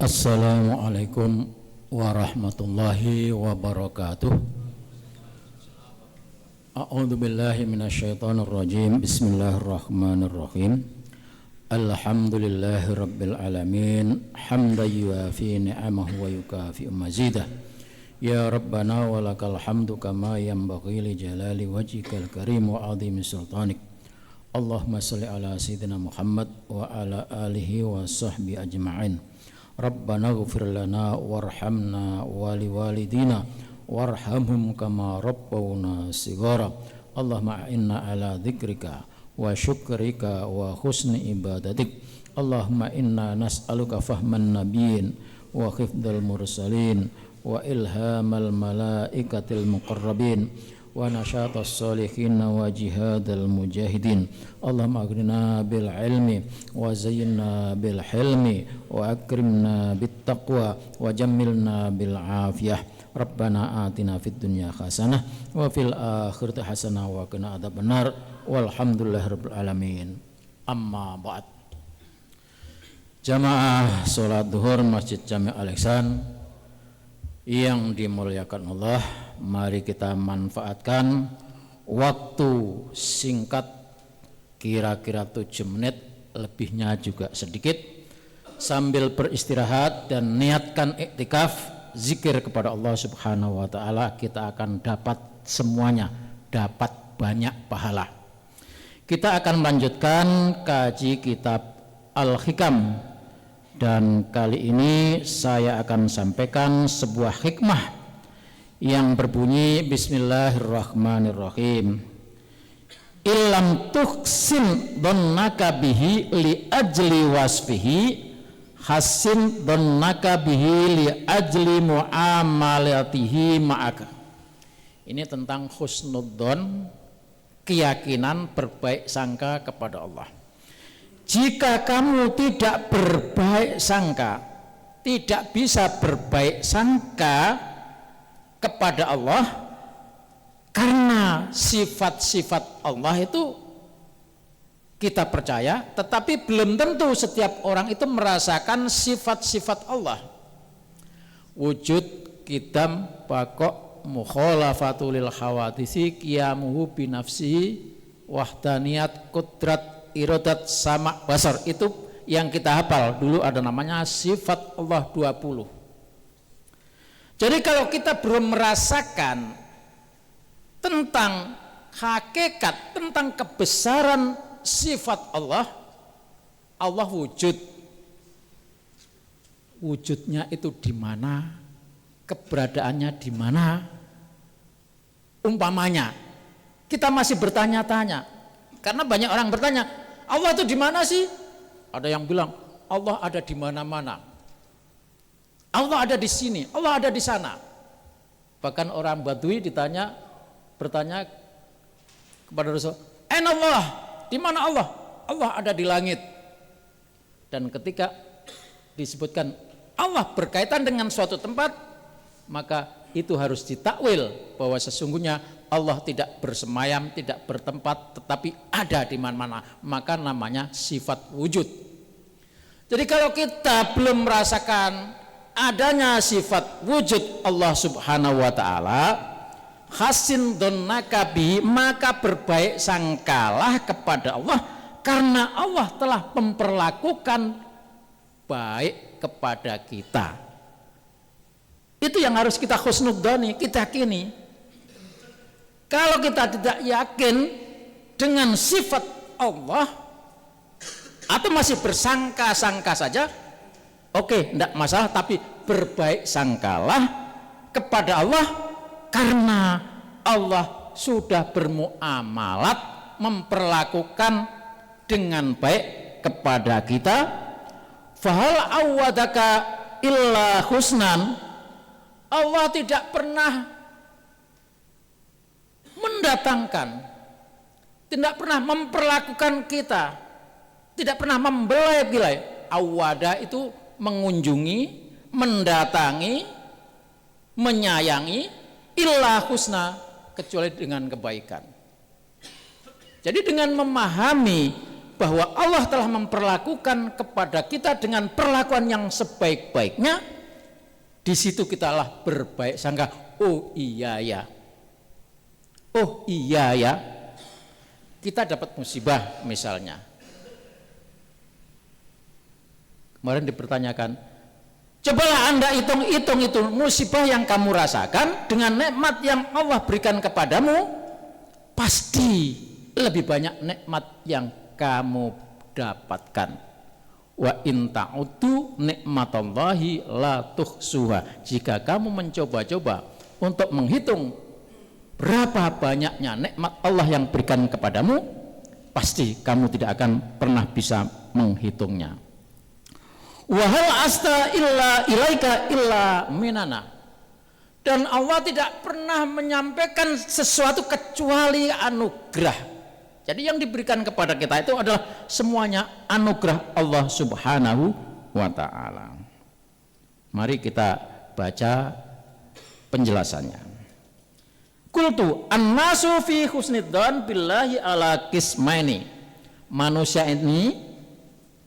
Assalamualaikum warahmatullahi wabarakatuh. A'udzu billahi minasyaitonir rajim. Bismillahirrahmanirrahim. Alhamdulillahi rabbil alamin. Hamdan yuwafi ni'amahu wa yukafi mazidah. Ya Rabbana walakal hamdu kama yanbaghi li jalali wajhikal karim wa 'azimi sultanik. Allahumma shalli ala sayyidina Muhammad wa ala alihi wa sahbihi ajma'in. Rabbana ghfir lana warhamna wali walidina warhamhum kama rabbawna shighara. Allahumma inna ala dzikrika wa syukrika wa husni ibadatik. Allahumma inna nas'aluka fahman nabiyyin wa hifdzal mursalin wa ilhamal malaikatil muqarrabin wa nasyatas sholihin wa jihadal mujahidin. Allahumma aghnina bil ilmi wa zayyinna bil hilmi wa akrimna bit taqwa wa jammilna bil afiyah. Rabbana atina fid dunya hasanah wa fil akhirati hasanah wa qina adzabannar. Walhamdulillahirabbil alamin. Amma ba'd. Jamaah salat zuhur Masjid Jami' Al-Ihsan yang dimuliakan Allah, mari kita manfaatkan waktu singkat kira-kira 7 menit, lebihnya juga sedikit, sambil beristirahat dan niatkan iktikaf zikir kepada Allah Subhanahu wa taala. Kita akan dapat semuanya, dapat banyak pahala. Kita akan melanjutkan kaji kitab Al-Hikam. Dan kali ini saya akan sampaikan sebuah hikmah yang berbunyi Bismillahirrahmanirrahim. Illam tuhsin dhannaka bihi li ajli wasfihi hasin dhannaka bihi li ajli muamalatihi ma'aka. Ini tentang husnudzon, keyakinan berbaik sangka kepada Allah. Jika kamu tidak berbaik sangka, tidak bisa berbaik sangka kepada Allah, karena sifat-sifat Allah itu kita percaya, tetapi belum tentu setiap orang itu merasakan sifat-sifat Allah. Wujud, qidam, baqo, mukhalafatul lil hawadisi, qiyamuhu binafsihi, wahdaniyat, qudrat, iradat, sama, basar. Itu yang kita hafal dulu, ada namanya sifat Allah 20. Jadi kalau kita belum merasakan tentang hakikat, tentang kebesaran sifat Allah, Allah wujud, wujudnya itu di mana, keberadaannya di mana. Umpamanya kita masih bertanya-tanya, karena banyak orang bertanya, Allah itu di mana sih? Ada yang bilang Allah ada di mana-mana, Allah ada di sini, Allah ada di sana. Bahkan orang Badui bertanya kepada Rasul, Allah, di mana Allah? Allah ada di langit. Dan ketika disebutkan Allah berkaitan dengan suatu tempat, maka itu harus ditakwil bahwa sesungguhnya Allah tidak bersemayam, tidak bertempat, tetapi ada di mana-mana. Maka namanya sifat wujud. Jadi kalau kita belum merasakan adanya sifat wujud Allah Subhanahu wa taala, hasin dhannaka bihi, maka berbaik sangkalah kepada Allah, karena Allah telah memperlakukan baik kepada kita. Itu yang harus kita husnudzoni, kita yakini. Kalau kita tidak yakin dengan sifat Allah atau masih bersangka-sangka saja, oke, tidak masalah, tapi berbaik sangkalah kepada Allah, karena Allah sudah bermuamalat, memperlakukan dengan baik kepada kita. Fahal awadaka illa husnan, Allah tidak pernah mendatangkan, tidak pernah memperlakukan kita, tidak pernah membelai-belai. Awada itu mengunjungi, mendatangi, menyayangi, illa husna, kecuali dengan kebaikan. Jadi dengan memahami bahwa Allah telah memperlakukan kepada kita dengan perlakuan yang sebaik-baiknya, di situ kita lah berbaik sangka. Oh iya ya, oh iya ya, kita dapat musibah misalnya. Kemarin dipertanyakan, cobalah Anda hitung-hitung itu musibah yang kamu rasakan dengan nikmat yang Allah berikan kepadamu, pasti lebih banyak nikmat yang kamu dapatkan. Wa in ta'uddu nikmatallahi la tuhsuha. Jika kamu mencoba-coba untuk menghitung berapa banyaknya nikmat Allah yang berikan kepadamu, pasti kamu tidak akan pernah bisa menghitungnya. Wa hal asta illa ilaika illa minana. Dan Allah tidak pernah menyampaikan sesuatu kecuali anugerah. Jadi yang diberikan kepada kita itu adalah semuanya anugerah Allah Subhanahu wa ta'ala. Mari kita baca penjelasannya. Qultu an-nasu fi husnidzan billahi ala qismaini. Manusia ini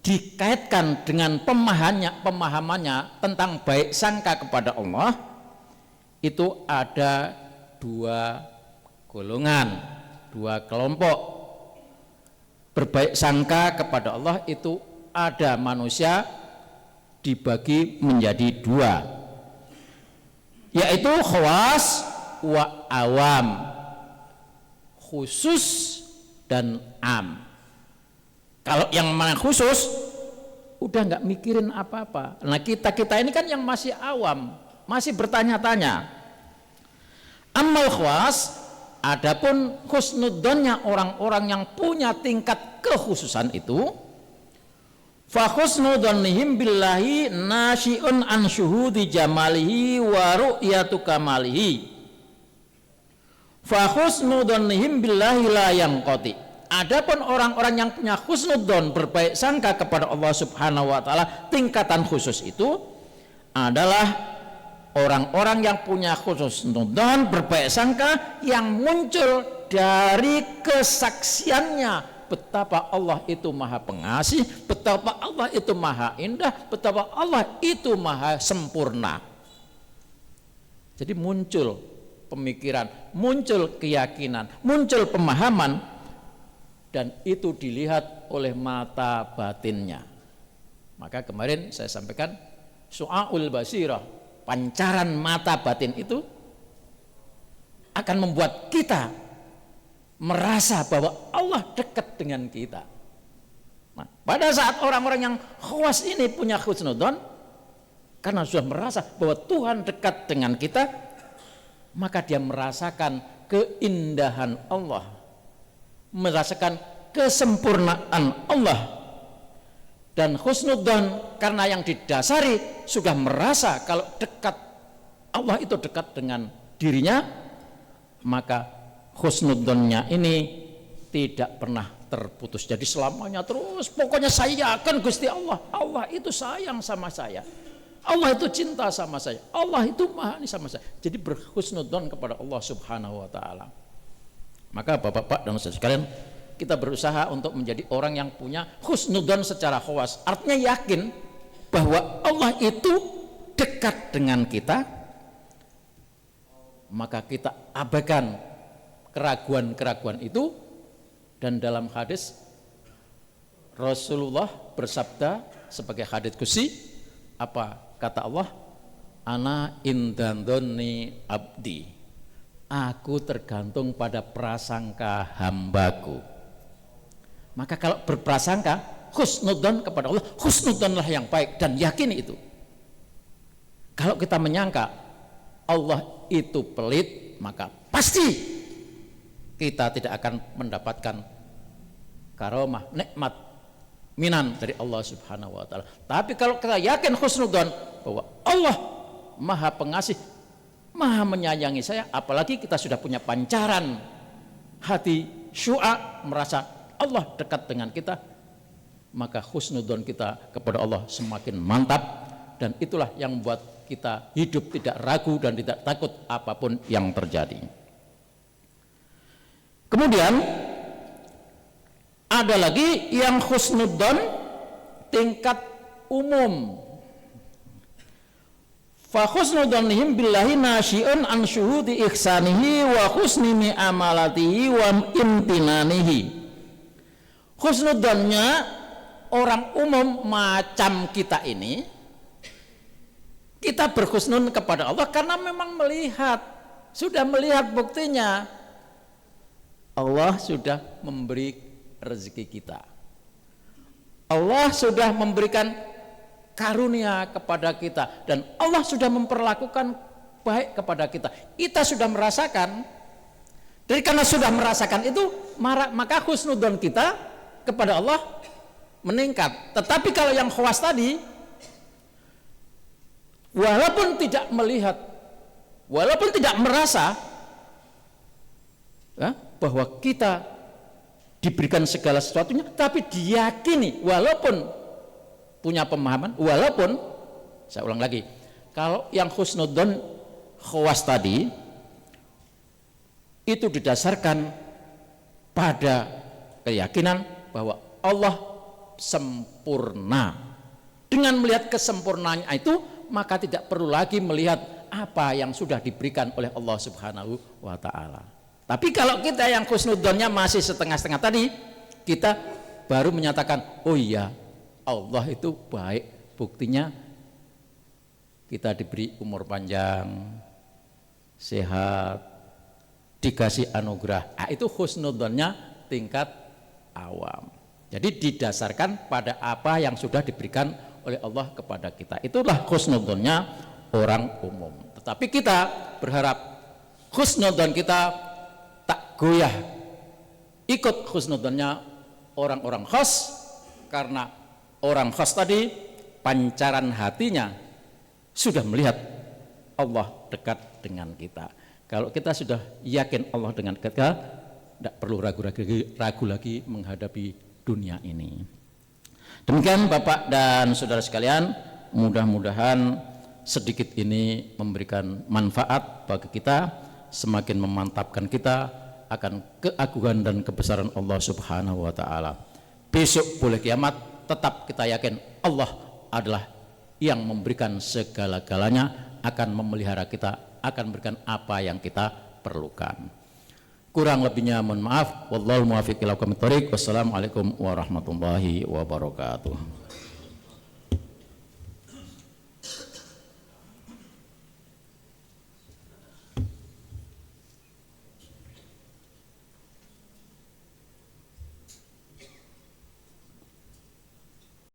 dikaitkan dengan pemahamannya tentang baik sangka kepada Allah itu ada dua golongan, dua kelompok. Berbaik sangka kepada Allah itu ada manusia dibagi menjadi dua, yaitu khawas wa awam, khusus dan am. Kalau yang mana khusus udah nggak mikirin apa-apa. Nah kita ini kan yang masih awam, masih bertanya-tanya. Ammal khawas, adapun husnudzonnya orang-orang yang punya tingkat kekhususan itu, fa husnudzonnihim billahi nasyi'un an syuhudi jamalihi wa ru'yatu kamalihi. Fa husnudzonnihim billahi la yanqati. Adapun orang-orang yang punya husnudzon, berbaik sangka kepada Allah Subhanahu wa taala, tingkatan khusus itu adalah orang-orang yang punya husnudzon, berbaik sangka yang muncul dari kesaksiannya betapa Allah itu maha pengasih, betapa Allah itu maha indah, betapa Allah itu maha sempurna. Jadi muncul pemikiran, muncul keyakinan, muncul pemahaman, dan itu dilihat oleh mata batinnya. Maka kemarin saya sampaikan su'aul basirah, pancaran mata batin itu akan membuat kita merasa bahwa Allah dekat dengan kita. Nah, pada saat orang-orang yang khawas ini punya husnudzon, karena sudah merasa bahwa Tuhan dekat dengan kita, maka dia merasakan keindahan Allah, merasakan kesempurnaan Allah. Dan husnudzon karena yang didasari sudah merasa kalau dekat Allah itu dekat dengan dirinya, maka husnudzonnya ini tidak pernah terputus. Jadi selamanya terus pokoknya saya yakin Gusti Allah, Allah itu sayang sama saya, Allah itu cinta sama saya, Allah itu maha ini sama saya. Jadi berhusnudzon kepada Allah Subhanahu wa ta'ala. Maka bapak-bapak dan saudara sekalian, kita berusaha untuk menjadi orang yang punya husnudzon secara khawas. Artinya yakin bahwa Allah itu dekat dengan kita, maka kita abaikan keraguan-keraguan itu. Dan dalam hadis Rasulullah bersabda sebagai hadits qudsi, apa kata Allah? Ana indandoni abdi, aku tergantung pada prasangka hambaku. Maka kalau berprasangka husnudzon kepada Allah, husnudzonlah yang baik dan yakini itu. Kalau kita menyangka Allah itu pelit, maka pasti kita tidak akan mendapatkan karomah, nikmat, minan dari Allah Subhanahu wa ta'ala. Tapi kalau kita yakin husnudzon bahwa Allah maha pengasih, maha menyayangi saya, apalagi kita sudah punya pancaran hati syu'a, merasa Allah dekat dengan kita, maka husnudzon kita kepada Allah semakin mantap. Dan itulah yang membuat kita hidup tidak ragu dan tidak takut apapun yang terjadi. Kemudian Ada lagi yang husnudzon tingkat umum. Fa husnudzannihim billahi nasyi'un an syuhudi ihsanihi wa husni mi'amalatihi wa imtinanihi. Husnudzonnya orang umum macam kita ini, kita berhusnun kepada Allah karena memang sudah melihat buktinya. Allah sudah memberi rezeki kita. Allah sudah memberikan karunia kepada kita dan Allah sudah memperlakukan baik kepada kita. Kita sudah merasakan. Jadi karena sudah merasakan itu, maka husnudzon kita kepada Allah meningkat. Tetapi kalau yang khawas tadi, walaupun tidak melihat, walaupun tidak merasa ya, bahwa kita diberikan segala sesuatunya, tapi diyakini, walaupun punya pemahaman, walaupun, saya ulang lagi, kalau yang husnudzon khawas tadi itu didasarkan pada keyakinan bahwa Allah sempurna. Dengan melihat kesempurnaannya itu, maka tidak perlu lagi melihat apa yang sudah diberikan oleh Allah Subhanahu wa ta'ala. Tapi kalau kita yang husnudzonnya masih setengah-setengah tadi, kita baru menyatakan, oh iya, Allah itu baik, buktinya kita diberi umur panjang, sehat, dikasih anugerah. Nah, itu husnudzonnya tingkat awam. Jadi didasarkan pada apa yang sudah diberikan oleh Allah kepada kita. Itulah husnudzonnya orang umum. Tetapi kita berharap husnudzon kita tak goyah ikut husnudzonnya orang-orang khas, karena orang khas tadi pancaran hatinya sudah melihat Allah dekat dengan kita. Kalau kita sudah yakin Allah dengan kita, tidak perlu ragu lagi menghadapi dunia ini. Demikian Bapak dan Saudara sekalian, mudah-mudahan sedikit ini memberikan manfaat bagi kita, semakin memantapkan kita akan keagungan dan kebesaran Allah Subhanahu wa ta'ala. Besok boleh kiamat, tetap kita yakin Allah adalah yang memberikan segala-galanya, akan memelihara kita, akan memberikan apa yang kita perlukan. Kurang lebihnya mohon maaf. Wallahul muwaffiq ila aqwamit thoriq. Wassalamualaikum warahmatullahi wabarakatuh.